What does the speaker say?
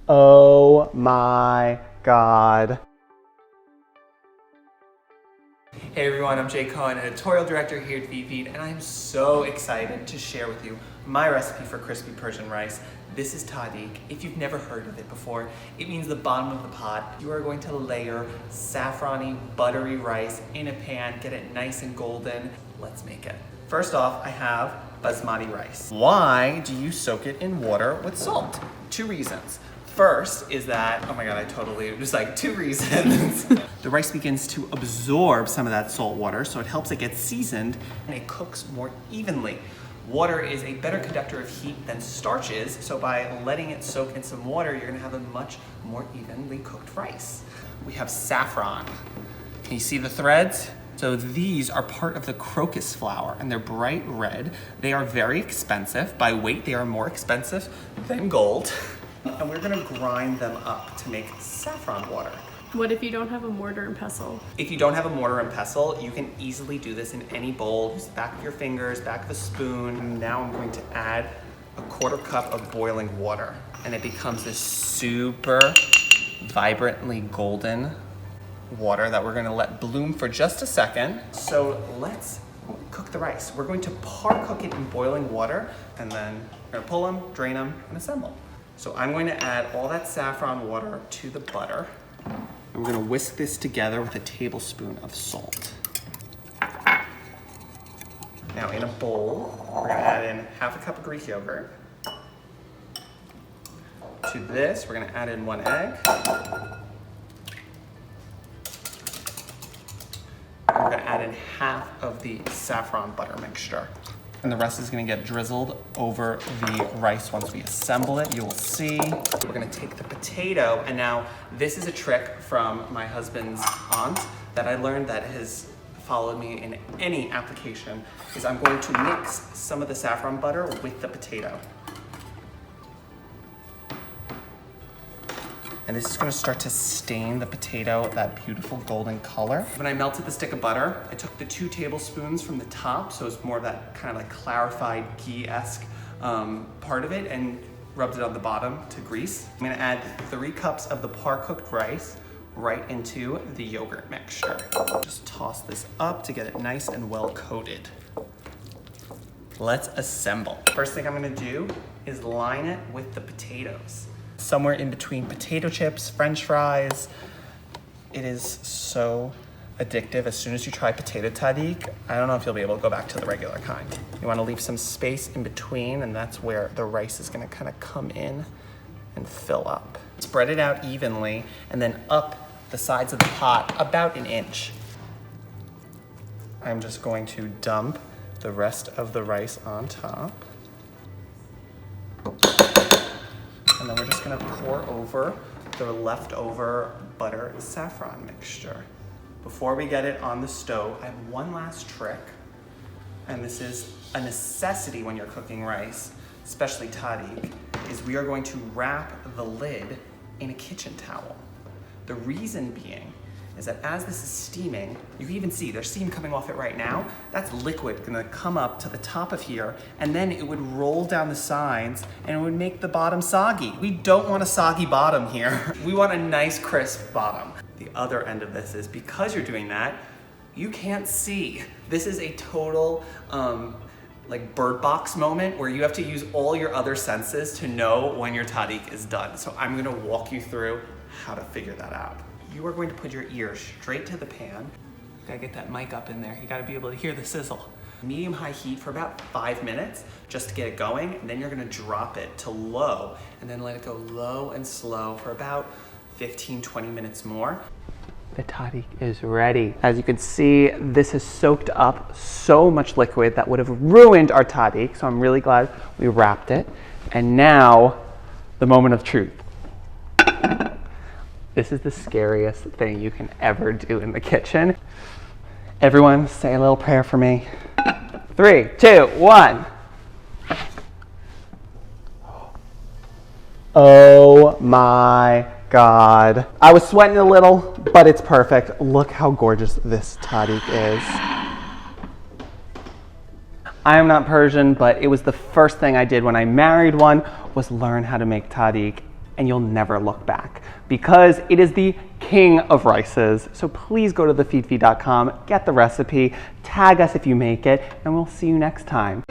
Oh my God. Hey everyone, I'm Jay Cohen, editorial director here at Feedfeed, and I'm so excited to share with you my recipe for crispy Persian rice. This is tahdig. If you've never heard of it before, it means the bottom of the pot. You are going to layer saffrony, buttery rice in a pan, get it nice and golden. Let's make it. First off, I have basmati rice. Why do you soak it in water with salt? 2 reasons. First is that, oh my God, just like 2 reasons. The rice begins to absorb some of that salt water, so it helps it get seasoned and it cooks more evenly. Water is a better conductor of heat than starch is, so by letting it soak in some water, you're gonna have a much more evenly cooked rice. We have saffron. Can you see the threads? So these are part of the crocus flower and they're bright red. They are very expensive. By weight, they are more expensive than gold. And we're gonna grind them up to make saffron water. What if you don't have a mortar and pestle? If you don't have a mortar and pestle, you can easily do this in any bowl. Use the back of your fingers, back of the spoon. Now I'm going to add a 1/4 cup of boiling water. And it becomes this super vibrantly golden water that we're gonna let bloom for just a second. So let's cook the rice. We're going to par cook it in boiling water, and then we're gonna pull them, drain them, and assemble. So I'm going to add all that saffron water to the butter. And we're gonna whisk this together with a tablespoon of salt. Now in a bowl, we're gonna add in 1/2 cup of Greek yogurt. To this, we're gonna add in 1 egg. And we're gonna add in 1/2 of the saffron butter mixture. And the rest is gonna get drizzled over the rice once we assemble it. You will see. We're gonna take the potato, and now this is a trick from my husband's aunt that I learned that has followed me in any application, is I'm going to mix some of the saffron butter with the potato. And this is gonna start to stain the potato that beautiful golden color. When I melted the stick of butter, I took the 2 tablespoons from the top, so it's more of that kind of like clarified ghee-esque part of it, and rubbed it on the bottom to grease. I'm gonna add 3 cups of the par-cooked rice right into the yogurt mixture. Just toss this up to get it nice and well coated. Let's assemble. First thing I'm gonna do is line it with the potatoes. Somewhere in between potato chips, French fries. It is so addictive. As soon as you try potato tahdig, I don't know if you'll be able to go back to the regular kind. You wanna leave some space in between, and that's where the rice is gonna kind of come in and fill up. Spread it out evenly, and then up the sides of the pot about 1 inch. I'm just going to dump the rest of the rice on top. And then we're just gonna pour over the leftover butter and saffron mixture. Before we get it on the stove, I have one last trick, and this is a necessity when you're cooking rice, especially tahdig, is we are going to wrap the lid in a kitchen towel. The reason being is that as this is steaming, you can even see there's steam coming off it right now. That's liquid gonna come up to the top of here, and then it would roll down the sides and it would make the bottom soggy. We don't want a soggy bottom here. We want a nice crisp bottom. The other end of this is because you're doing that, you can't see. This is a total like bird box moment where you have to use all your other senses to know when your tahdig is done. So I'm gonna walk you through how to figure that out. You are going to put your ear straight to the pan. You gotta get that mic up in there. You gotta be able to hear the sizzle. Medium-high heat for about 5 minutes just to get it going, and then you're gonna drop it to low, and then let it go low and slow for about 15-20 minutes more. The tahdig is ready. As you can see, this has soaked up so much liquid that would have ruined our tahdig, so I'm really glad we wrapped it. And now, the moment of truth. This is the scariest thing you can ever do in the kitchen. Everyone, say a little prayer for me. 3, 2, 1. Oh my God. I was sweating a little, but it's perfect. Look how gorgeous this tahdig is. I am not Persian, but it was the first thing I did when I married one, was learn how to make tahdig. and you'll never look back because it is the king of rices. So please go to thefeedfeed.com, get the recipe, tag us if you make it, and we'll see you next time.